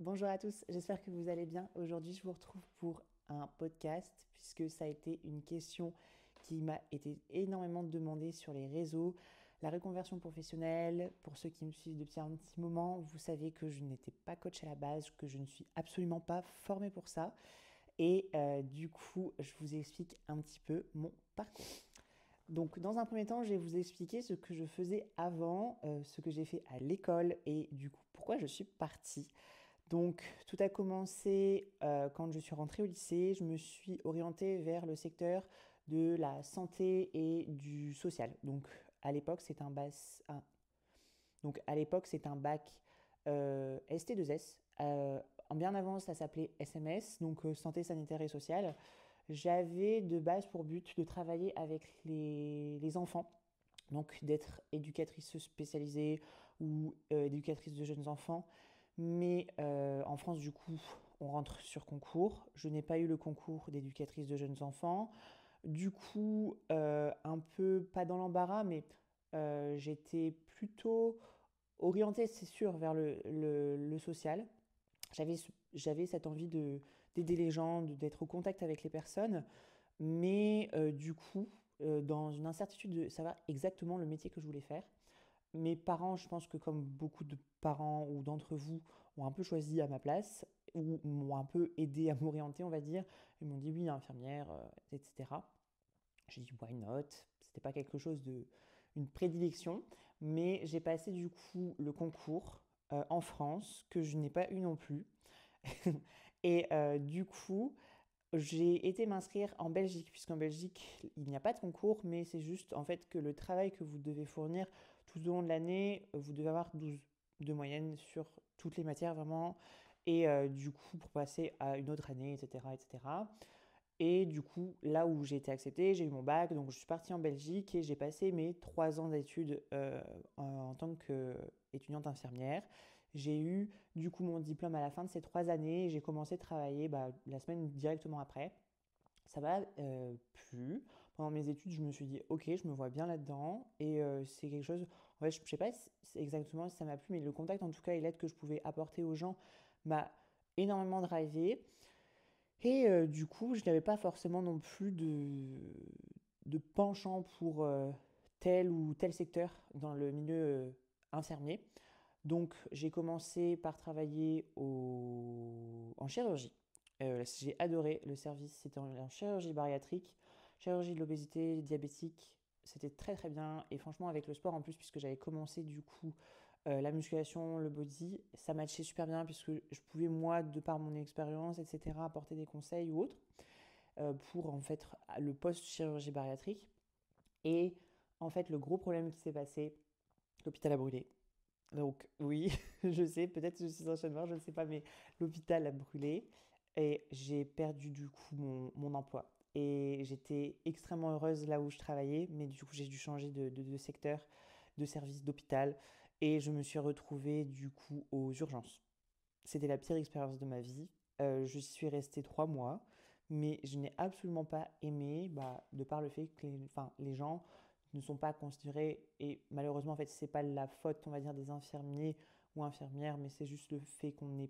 Bonjour à tous, j'espère que vous allez bien. Aujourd'hui, je vous retrouve pour un podcast puisque ça a été une question qui m'a été énormément demandée sur les réseaux. La reconversion professionnelle, pour ceux qui me suivent depuis un petit moment, vous savez que je n'étais pas coach à la base, que je ne suis absolument pas formée pour ça. Et du coup, je vous explique un petit peu mon parcours. Donc, dans un premier temps, je vais vous expliquer ce que je faisais avant, ce que j'ai fait à l'école et du coup, pourquoi je suis partie. Donc, tout a commencé quand je suis rentrée au lycée. Je me suis orientée vers le secteur de la santé et du social. Donc, à l'époque, c'est un, bac ST2S. Bien avant, ça s'appelait SMS, donc santé sanitaire et sociale. J'avais de base pour but de travailler avec les enfants, donc d'être éducatrice spécialisée ou éducatrice de jeunes enfants. Mais en France, du coup, on rentre sur concours. Je n'ai pas eu le concours d'éducatrice de jeunes enfants. Du coup, un peu, pas dans l'embarras, mais j'étais plutôt orientée, c'est sûr, vers le social. J'avais, j'avais cette envie d'aider les gens, d'être au contact avec les personnes, mais du coup, dans une incertitude de savoir exactement le métier que je voulais faire. Mes parents, je pense que comme beaucoup de parents ou d'entre vous, ont un peu choisi à ma place, ou m'ont un peu aidé à m'orienter, on va dire. Ils m'ont dit oui, infirmière, etc. J'ai dit why not? C'était pas quelque chose de une prédilection, mais j'ai passé du coup le concours en France que je n'ai pas eu non plus. Et du coup, j'ai été m'inscrire en Belgique, puisqu'en Belgique, il n'y a pas de concours, mais c'est juste en fait que le travail que vous devez fournir tout au long de l'année, vous devez avoir 12 de moyenne sur toutes les matières vraiment. Et du coup, pour passer à une autre année, etc., etc. Et du coup, là où j'ai été acceptée, j'ai eu mon bac, donc je suis partie en Belgique et j'ai passé mes 3 ans d'études en tant qu'étudiante infirmière. J'ai eu du coup mon diplôme à la fin de ces 3 années et j'ai commencé à travailler la semaine directement après. Ça m'a plu. Pendant mes études, je me suis dit, ok, je me vois bien là-dedans. Et c'est quelque chose, en fait, je ne sais pas exactement si ça m'a plu, mais le contact en tout cas et l'aide que je pouvais apporter aux gens m'a énormément drivé. Et du coup, je n'avais pas forcément non plus de penchant pour tel ou tel secteur dans le milieu infirmier. Donc, j'ai commencé par travailler en chirurgie. J'ai adoré le service, c'était en chirurgie bariatrique, chirurgie de l'obésité diabétique. C'était très très bien. Et franchement, avec le sport en plus, puisque j'avais commencé du coup la musculation, le body, ça matchait super bien puisque je pouvais, moi, de par mon expérience, etc., apporter des conseils ou autres pour en fait le post-chirurgie bariatrique. Et en fait, le gros problème qui s'est passé, l'hôpital a brûlé. Donc oui, je sais, peut-être que je suis un chat noir, je ne sais pas, mais l'hôpital a brûlé et j'ai perdu du coup mon emploi. Et j'étais extrêmement heureuse là où je travaillais, mais du coup j'ai dû changer de secteur, de service d'hôpital, et je me suis retrouvée du coup aux urgences. C'était la pire expérience de ma vie. Je suis restée 3 mois, mais je n'ai absolument pas aimé, de par le fait que les gens ne sont pas considérés, et malheureusement, en fait, c'est pas la faute, on va dire, des infirmiers ou infirmières, mais c'est juste le fait qu'on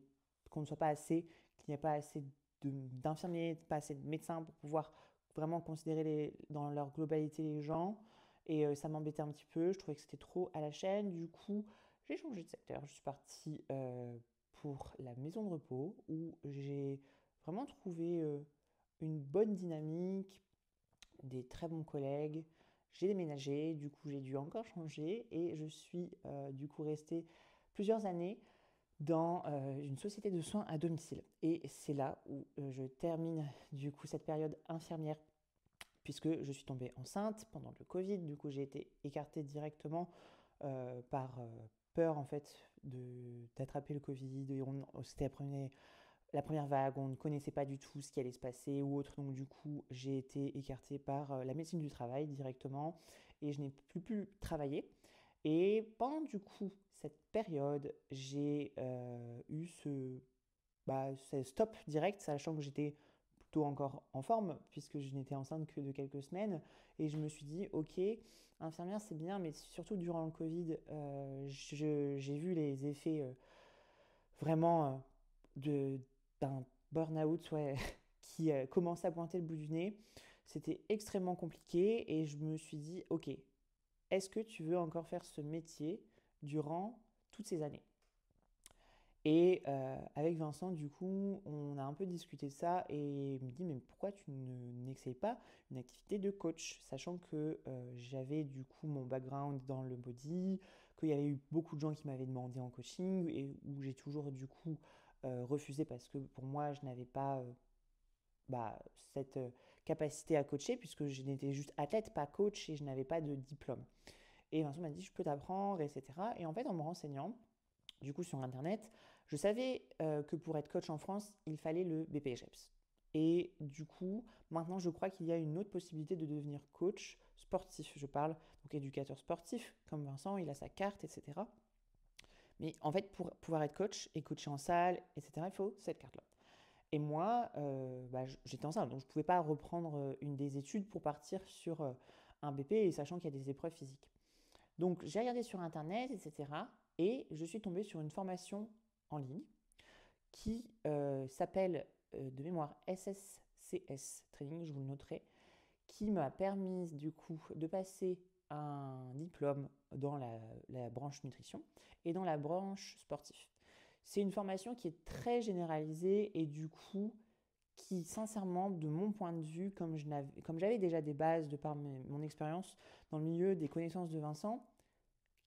ne soit pas assez, qu'il n'y a pas assez d'infirmiers, pas assez de médecins pour pouvoir vraiment considérer dans leur globalité les gens. Et ça m'embêtait un petit peu, je trouvais que c'était trop à la chaîne. Du coup, j'ai changé de secteur. Je suis partie pour la maison de repos où j'ai vraiment trouvé une bonne dynamique, des très bons collègues. J'ai déménagé, du coup j'ai dû encore changer et je suis du coup restée plusieurs années dans une société de soins à domicile. Et c'est là où je termine du coup cette période infirmière puisque je suis tombée enceinte pendant le Covid. Du coup j'ai été écartée directement par peur en fait d'attraper le Covid. Et c'était la première vague, on ne connaissait pas du tout ce qui allait se passer ou autre. Donc du coup, j'ai été écartée par la médecine du travail directement et je n'ai plus pu travailler. Et pendant du coup cette période, j'ai eu ce stop direct, sachant que j'étais plutôt encore en forme puisque je n'étais enceinte que de quelques semaines. Et je me suis dit, ok, infirmière c'est bien, mais surtout durant le Covid, j'ai vu les effets vraiment de, d'un burn-out ouais, qui commençait à pointer le bout du nez. C'était extrêmement compliqué et je me suis dit, ok, est-ce que tu veux encore faire ce métier durant toutes ces années? Et avec Vincent, du coup, on a un peu discuté de ça et il me dit, mais pourquoi tu n'essayes pas une activité de coach, sachant que j'avais du coup mon background dans le body, qu'il y avait eu beaucoup de gens qui m'avaient demandé en coaching et où j'ai toujours du coup refusé parce que pour moi, je n'avais pas bah, cette capacité à coacher puisque je n'étais juste athlète, pas coach et je n'avais pas de diplôme. Et Vincent m'a dit, je peux t'apprendre, etc. Et en fait, en me renseignant, du coup sur Internet, je savais que pour être coach en France, il fallait le BPJEPS. Et du coup, maintenant, je crois qu'il y a une autre possibilité de devenir coach sportif. Je parle donc éducateur sportif, comme Vincent, il a sa carte, etc. Mais en fait, pour pouvoir être coach et coacher en salle, etc., il faut cette carte-là. Et moi, j'étais en salle, donc je ne pouvais pas reprendre une des études pour partir sur un BP, et sachant qu'il y a des épreuves physiques. Donc j'ai regardé sur Internet, etc. Et je suis tombée sur une formation en ligne qui s'appelle de mémoire SSCS Training, je vous le noterai, qui m'a permis du coup de passer un diplôme dans la branche nutrition et dans la branche sportif. C'est une formation qui est très généralisée et du coup qui sincèrement, de mon point de vue, comme j'avais déjà des bases de par mon expérience dans le milieu des connaissances de Vincent,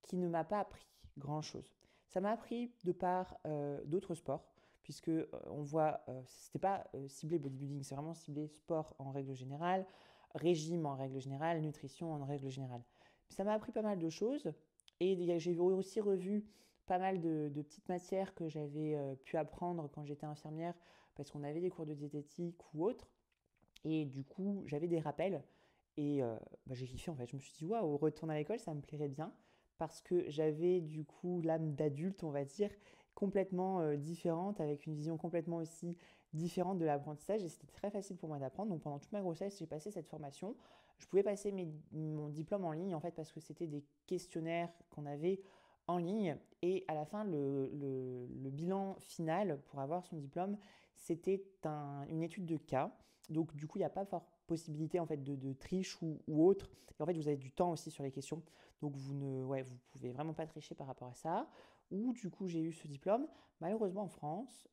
qui ne m'a pas appris grand-chose. Ça m'a appris de par d'autres sports, puisque on voit, c'était pas ciblé bodybuilding, c'est vraiment ciblé sport en règle générale, régime en règle générale, nutrition en règle générale. Ça m'a appris pas mal de choses, et j'ai aussi revu pas mal de petites matières que j'avais pu apprendre quand j'étais infirmière, parce qu'on avait des cours de diététique ou autres, et du coup j'avais des rappels, et j'ai kiffé en fait. Je me suis dit, waouh, retourner à l'école, ça me plairait bien parce que j'avais du coup l'âme d'adulte, on va dire, complètement différente, avec une vision complètement aussi différente de l'apprentissage. Et c'était très facile pour moi d'apprendre. Donc pendant toute ma grossesse, j'ai passé cette formation. Je pouvais passer mon diplôme en ligne en fait parce que c'était des questionnaires qu'on avait en ligne. Et à la fin, le bilan final pour avoir son diplôme, c'était une étude de cas. Donc du coup, il n'y a pas fort possibilité en fait de triche ou autre. Et en fait, vous avez du temps aussi sur les questions. Donc vous pouvez vraiment pas tricher par rapport à ça. Ou du coup, j'ai eu ce diplôme. Malheureusement, en France,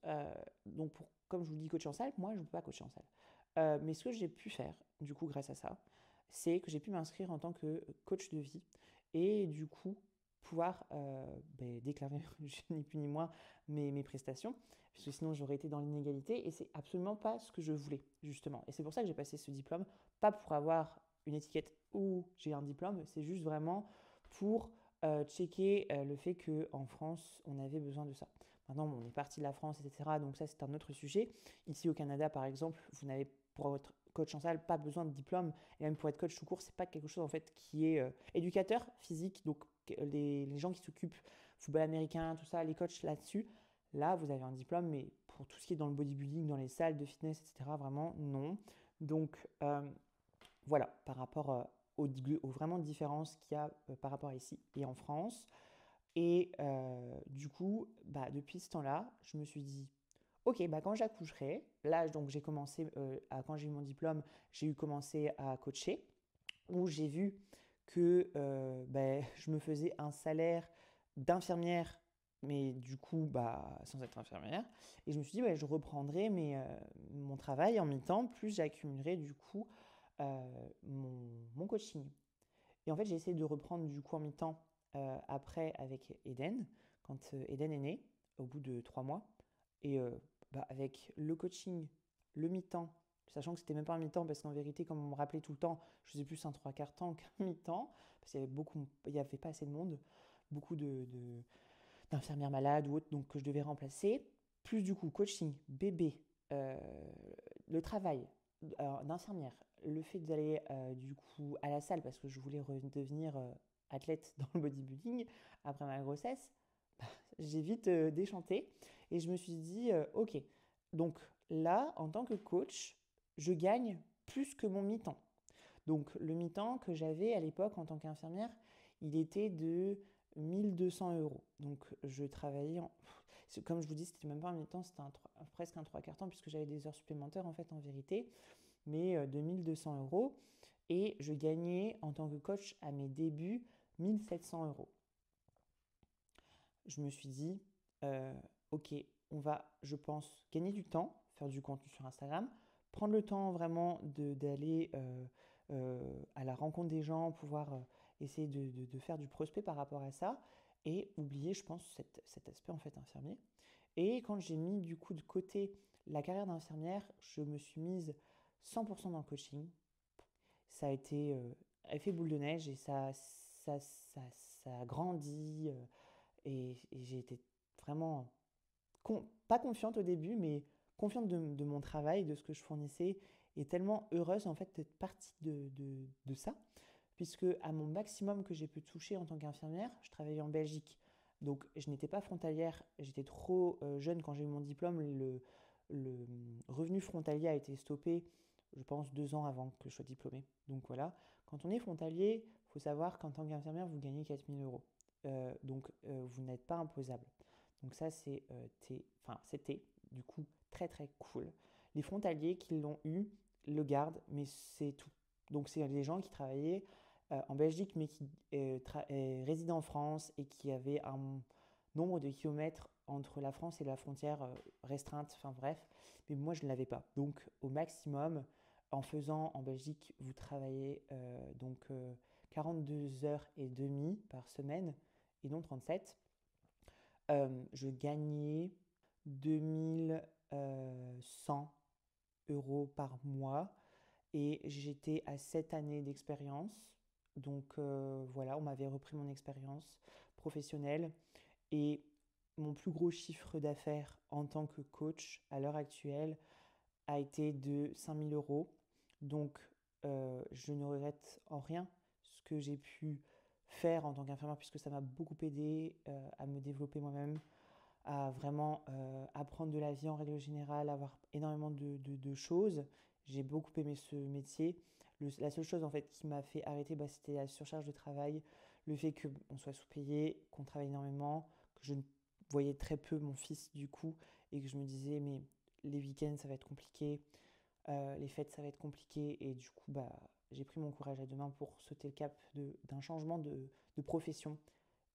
comme je vous le dis, coach en salle, moi, je ne peux pas coacher en salle. Mais ce que j'ai pu faire, du coup, grâce à ça, c'est que j'ai pu m'inscrire en tant que coach de vie et du coup pouvoir déclarer, ni plus ni moins, mes prestations, parce que sinon j'aurais été dans l'inégalité et c'est absolument pas ce que je voulais, justement. Et c'est pour ça que j'ai passé ce diplôme, pas pour avoir une étiquette où j'ai un diplôme, c'est juste vraiment pour checker le fait qu'en France, on avait besoin de ça. Maintenant, on est parti de la France, etc. Donc ça, c'est un autre sujet. Ici au Canada, par exemple, vous n'avez pour être coach en salle pas besoin de diplôme. Et même pour être coach tout court, c'est pas quelque chose en fait qui est éducateur physique. Donc les gens qui s'occupent football américain, tout ça, les coachs là-dessus, là, vous avez un diplôme, mais pour tout ce qui est dans le bodybuilding, dans les salles de fitness, etc., vraiment, non. Donc, voilà, par rapport aux vraiment différences qu'il y a par rapport à ici et en France. Et du coup, depuis ce temps-là, je me suis dit, ok, quand j'accoucherai, là, donc j'ai commencé, quand j'ai eu mon diplôme, j'ai eu commencé à coacher, où j'ai vu que je me faisais un salaire d'infirmière, mais du coup, sans être infirmière. Et je me suis dit, ouais, je reprendrai mon travail en mi-temps, plus j'accumulerai du coup mon coaching. Et en fait, j'ai essayé de reprendre du coup en mi-temps après avec Eden, quand Eden est né, au bout de 3 mois. Et avec le coaching, le mi-temps, sachant que c'était même pas un mi-temps, parce qu'en vérité, comme on me rappelait tout le temps, je faisais plus un trois quarts temps qu'un mi-temps, parce qu'il y avait il n'y avait pas assez de monde, beaucoup d'infirmières malades ou autres, donc que je devais remplacer, plus du coup coaching, bébé, euh, le travail d'infirmière, le fait d'aller du coup à la salle parce que je voulais redevenir athlète dans le bodybuilding après ma grossesse, j'ai vite déchanté et je me suis dit ok, donc là en tant que coach, je gagne plus que mon mi-temps. Donc le mi-temps que j'avais à l'époque en tant qu'infirmière, il était de 1 200 euros. Donc je travaillais comme je vous dis, c'était même pas un mi-temps, c'était presque un trois quarts temps, puisque j'avais des heures supplémentaires en fait en vérité, mais 2200 euros. Et je gagnais en tant que coach à mes débuts 1700 euros. Je me suis dit, ok, on va, je pense, gagner du temps, faire du contenu sur Instagram, prendre le temps vraiment d'aller à la rencontre des gens, pouvoir essayer de faire du prospect par rapport à ça, et oublier, je pense, cet aspect en fait infirmier. Et quand j'ai mis du coup de côté la carrière d'infirmière, je me suis mise 100% dans le coaching. Ça a été effet boule de neige et ça, ça, ça a grandi et j'ai été vraiment pas confiante au début, mais confiante de mon travail, de ce que je fournissais et tellement heureuse en fait d'être partie de ça, puisque à mon maximum que j'ai pu toucher en tant qu'infirmière, je travaillais en Belgique. Donc je n'étais pas frontalière, j'étais trop jeune quand j'ai eu mon diplôme, le revenu frontalier a été stoppé, je pense 2 ans avant que je sois diplômée. Donc voilà, quand on est frontalier, il faut savoir qu'en tant qu'infirmière, vous gagnez 4000 euros. Donc vous n'êtes pas imposable. Donc ça, c'était du coup très très cool. Les frontaliers qui l'ont eu le gardent, mais c'est tout. Donc c'est des gens qui travaillaient en Belgique, mais qui résidaient en France et qui avaient un nombre de kilomètres entre la France et la frontière restreinte, enfin bref. Mais moi, je ne l'avais pas. Donc au maximum, en faisant en Belgique, vous travaillez 42 heures et demie par semaine et non 37. Je gagnais 2100 euros par mois et j'étais à 7 années d'expérience. Donc voilà, on m'avait repris mon expérience professionnelle et mon plus gros chiffre d'affaires en tant que coach à l'heure actuelle a été de 5000 euros. Donc je ne regrette en rien ce que j'ai pu faire en tant qu'infirmière puisque ça m'a beaucoup aidé à me développer moi-même, à vraiment apprendre de la vie en règle générale, avoir énormément de choses. J'ai beaucoup aimé ce métier. La seule chose en fait qui m'a fait arrêter, c'était la surcharge de travail, le fait qu'on soit sous-payé, qu'on travaille énormément, que je voyais très peu mon fils du coup, et que je me disais mais les week-ends ça va être compliqué, les fêtes ça va être compliqué, et du coup j'ai pris mon courage à deux mains pour sauter le cap d'un changement de profession.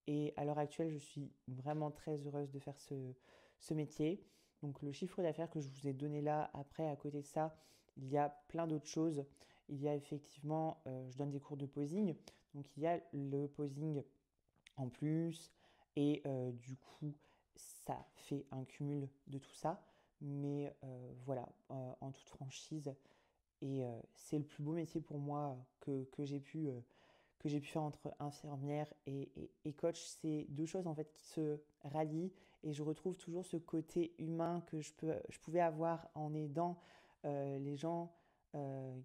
Et à l'heure actuelle, je suis vraiment très heureuse de faire ce métier. Donc le chiffre d'affaires que je vous ai donné là, après, à côté de ça, il y a plein d'autres choses. Il y a effectivement, je donne des cours de posing. Donc il y a le posing en plus. Et du coup, ça fait un cumul de tout ça. Mais voilà, en toute franchise. Et c'est le plus beau métier pour moi que j'ai pu faire entre infirmière et coach. C'est deux choses en fait qui se rallient et je retrouve toujours ce côté humain que je pouvais avoir en aidant les gens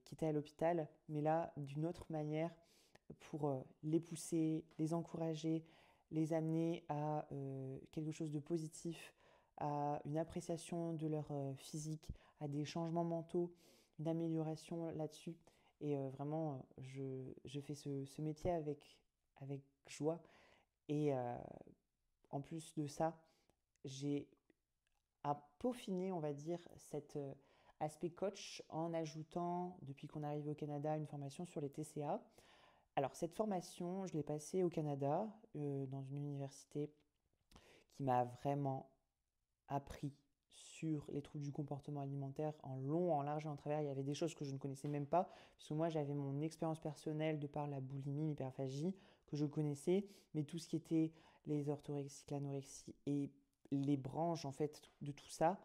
qui étaient à l'hôpital, mais là d'une autre manière pour les pousser, les encourager, les amener à quelque chose de positif, à une appréciation de leur physique, à des changements mentaux, une amélioration là-dessus. Et vraiment, je fais ce métier avec joie. Et en plus de ça, j'ai à peaufiner, on va dire, cet aspect coach en ajoutant, depuis qu'on arrive au Canada, une formation sur les TCA. Alors, cette formation, je l'ai passée au Canada, dans une université qui m'a vraiment appris sur les troubles du comportement alimentaire en long, en large et en travers. Il y avait des choses que je ne connaissais même pas, parce que moi j'avais mon expérience personnelle de par la boulimie, l'hyperphagie, que je connaissais, mais tout ce qui était les orthorexies, l'anorexie et les branches en fait de tout ça,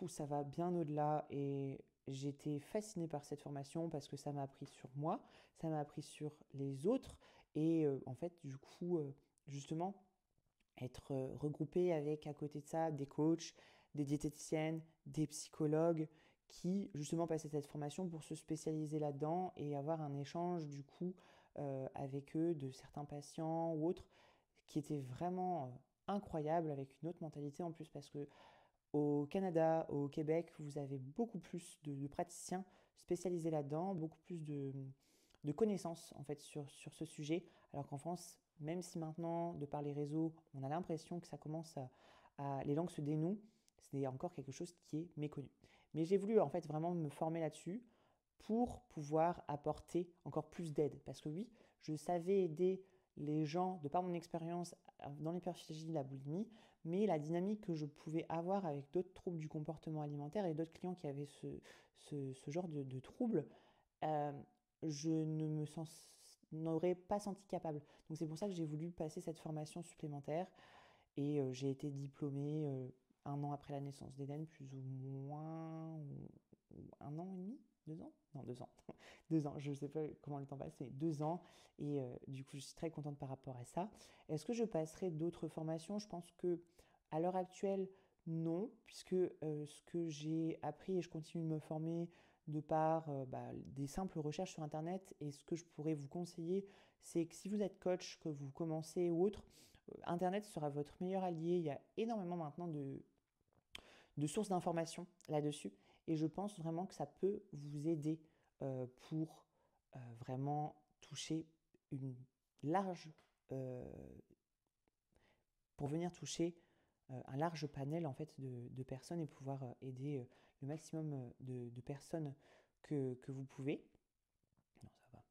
ça va bien au-delà et j'étais fascinée par cette formation parce que ça m'a appris sur moi, ça m'a appris sur les autres et en fait du coup justement être regroupé avec à côté de ça des coachs, des diététiciennes, des psychologues qui justement passaient cette formation pour se spécialiser là-dedans et avoir un échange du coup avec eux de certains patients ou autres qui était vraiment incroyable avec une autre mentalité en plus parce que au Canada, au Québec, vous avez beaucoup plus de praticiens spécialisés là-dedans, beaucoup plus de connaissances en fait sur ce sujet, alors qu'en France, même si maintenant, de par les réseaux, on a l'impression que ça commence les langues se dénouent, c'est encore quelque chose qui est méconnu. Mais j'ai voulu en fait vraiment me former là-dessus pour pouvoir apporter encore plus d'aide. Parce que oui, je savais aider les gens de par mon expérience dans l'hyperphagie, la boulimie, mais la dynamique que je pouvais avoir avec d'autres troubles du comportement alimentaire et d'autres clients qui avaient ce genre de troubles, euh, je ne me n'aurais pas senti capable. Donc c'est pour ça que j'ai voulu passer cette formation supplémentaire et j'ai été diplômée 1 an après la naissance d'Eden, plus ou moins, ou 1 an et demi, 2 ans? Non, 2 ans. 2 ans, je ne sais pas comment le temps passe, mais 2 ans. Et du coup, je suis très contente par rapport à ça. Est-ce que je passerai d'autres formations? Je pense que à l'heure actuelle, non, puisque ce que j'ai appris et je continue de me former de par des simples recherches sur Internet. Et ce que je pourrais vous conseiller, c'est que si vous êtes coach, que vous commencez ou autre, Internet sera votre meilleur allié. Il y a énormément maintenant de sources d'informations là-dessus. Et je pense vraiment que ça peut vous aider pour vraiment toucher une large, euh, pour venir toucher un large panel en fait de personnes et pouvoir aider le maximum de personnes que vous pouvez. Non, ça va.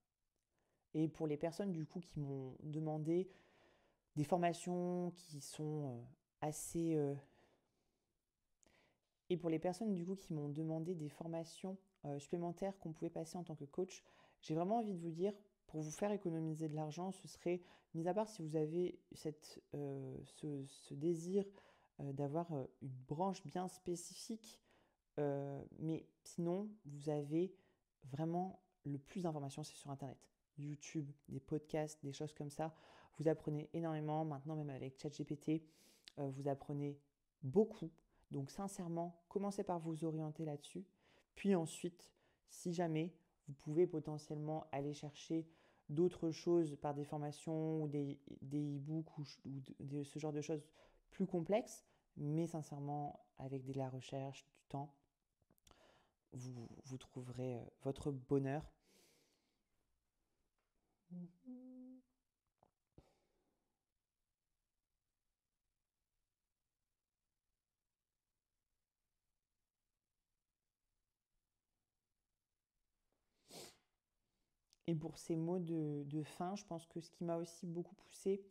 Et pour les personnes du coup qui m'ont demandé des formations qui sont assez et pour les personnes du coup qui m'ont demandé des formations supplémentaires qu'on pouvait passer en tant que coach, j'ai vraiment envie de vous dire, pour vous faire économiser de l'argent, ce serait, mis à part si vous avez ce désir d'avoir une branche bien spécifique, mais sinon, vous avez vraiment le plus d'informations, c'est sur Internet. YouTube, des podcasts, des choses comme ça. Vous apprenez énormément. Maintenant, même avec ChatGPT, vous apprenez beaucoup. Donc, sincèrement, commencez par vous orienter là-dessus. Puis ensuite, si jamais, vous pouvez potentiellement aller chercher d'autres choses par des formations ou des e-books ou ce genre de choses plus complexes. Mais sincèrement, avec de la recherche, du temps, vous trouverez votre bonheur. Et pour ces mots de fin, je pense que ce qui m'a aussi beaucoup poussé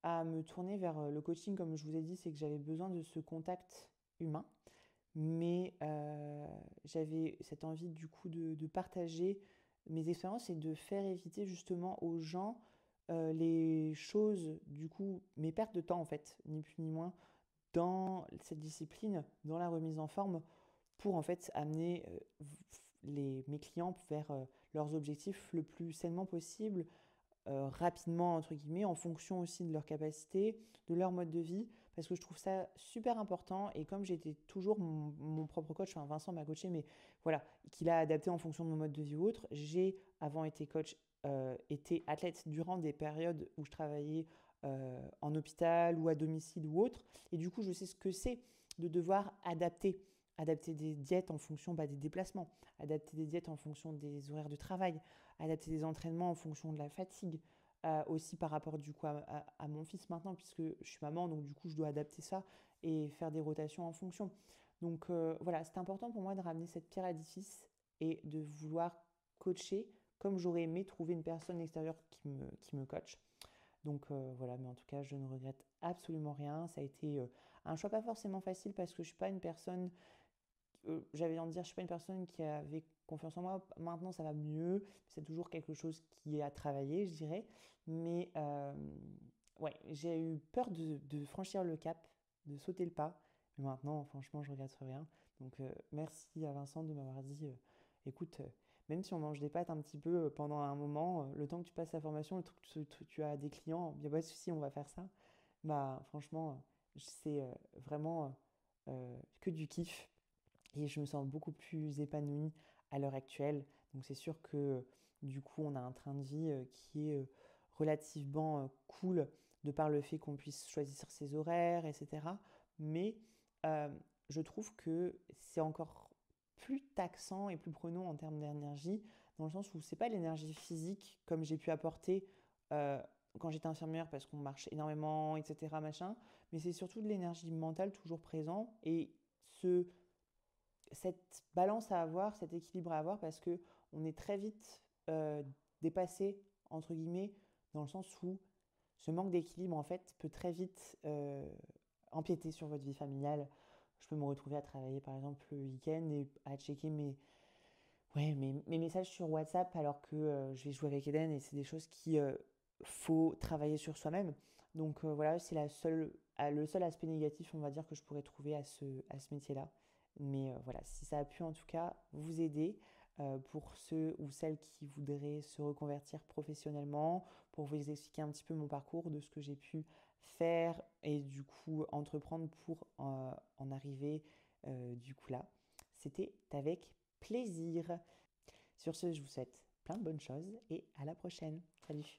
à me tourner vers le coaching, comme je vous ai dit, c'est que j'avais besoin de ce contact humain. Mais j'avais cette envie du coup de partager mes expériences et de faire éviter justement aux gens les choses, du coup, mes pertes de temps en fait, ni plus ni moins, dans cette discipline, dans la remise en forme, pour en fait amener mes clients vers leurs objectifs le plus sainement possible, rapidement, entre guillemets, en fonction aussi de leur capacité, de leur mode de vie, parce que je trouve ça super important. Et comme j'étais toujours mon propre coach, enfin Vincent m'a coaché, mais voilà, qu'il a adapté en fonction de mon mode de vie ou autre, j'ai avant été coach, été athlète durant des périodes où je travaillais en hôpital ou à domicile ou autre. Et du coup, je sais ce que c'est de devoir adapter des diètes en fonction des déplacements, adapter des diètes en fonction des horaires de travail, adapter des entraînements en fonction de la fatigue, aussi par rapport du coup à mon fils maintenant, puisque je suis maman, donc du coup je dois adapter ça et faire des rotations en fonction. Donc voilà, c'est important pour moi de ramener cette pierre à l'édifice et de vouloir coacher comme j'aurais aimé trouver une personne extérieure qui me coach. Donc voilà, mais en tout cas, je ne regrette absolument rien. Ça a été un choix pas forcément facile parce que je suis pas une personne, j'avais envie de dire, je suis pas une personne qui avait confiance en moi. Maintenant, ça va mieux. C'est toujours quelque chose qui est à travailler, je dirais. Mais ouais, j'ai eu peur de franchir le cap, de sauter le pas. Mais maintenant, franchement, je regrette rien. Donc merci à Vincent de m'avoir dit, écoute, même si on mange des pâtes un petit peu pendant un moment, le temps que tu passes la formation, le temps que tu as des clients, il n'y a pas de souci, on va faire ça. Bah franchement, c'est vraiment que du kiff et je me sens beaucoup plus épanouie à l'heure actuelle. Donc c'est sûr que du coup on a un train de vie qui est relativement cool de par le fait qu'on puisse choisir ses horaires, etc. Mais euh, je trouve que c'est encore plus taxant et plus prenant en termes d'énergie, dans le sens où c'est pas l'énergie physique comme j'ai pu apporter euh, quand j'étais infirmière parce qu'on marche énormément, etc. Machin, mais c'est surtout de l'énergie mentale toujours présent et cette balance à avoir, cet équilibre à avoir parce que on est très vite dépassé, entre guillemets, dans le sens où ce manque d'équilibre, en fait, peut très vite empiéter sur votre vie familiale. Je peux me retrouver à travailler, par exemple, le week-end et à checker mes messages sur WhatsApp alors que je vais jouer avec Eden et c'est des choses qui faut travailler sur soi-même. Donc voilà, c'est le seul aspect négatif, on va dire, que je pourrais trouver à ce métier-là. Mais voilà, si ça a pu en tout cas vous aider pour ceux ou celles qui voudraient se reconvertir professionnellement, pour vous expliquer un petit peu mon parcours de ce que j'ai pu faire et du coup entreprendre pour en arriver du coup là. C'était avec plaisir. Sur ce, je vous souhaite plein de bonnes choses et à la prochaine. Salut!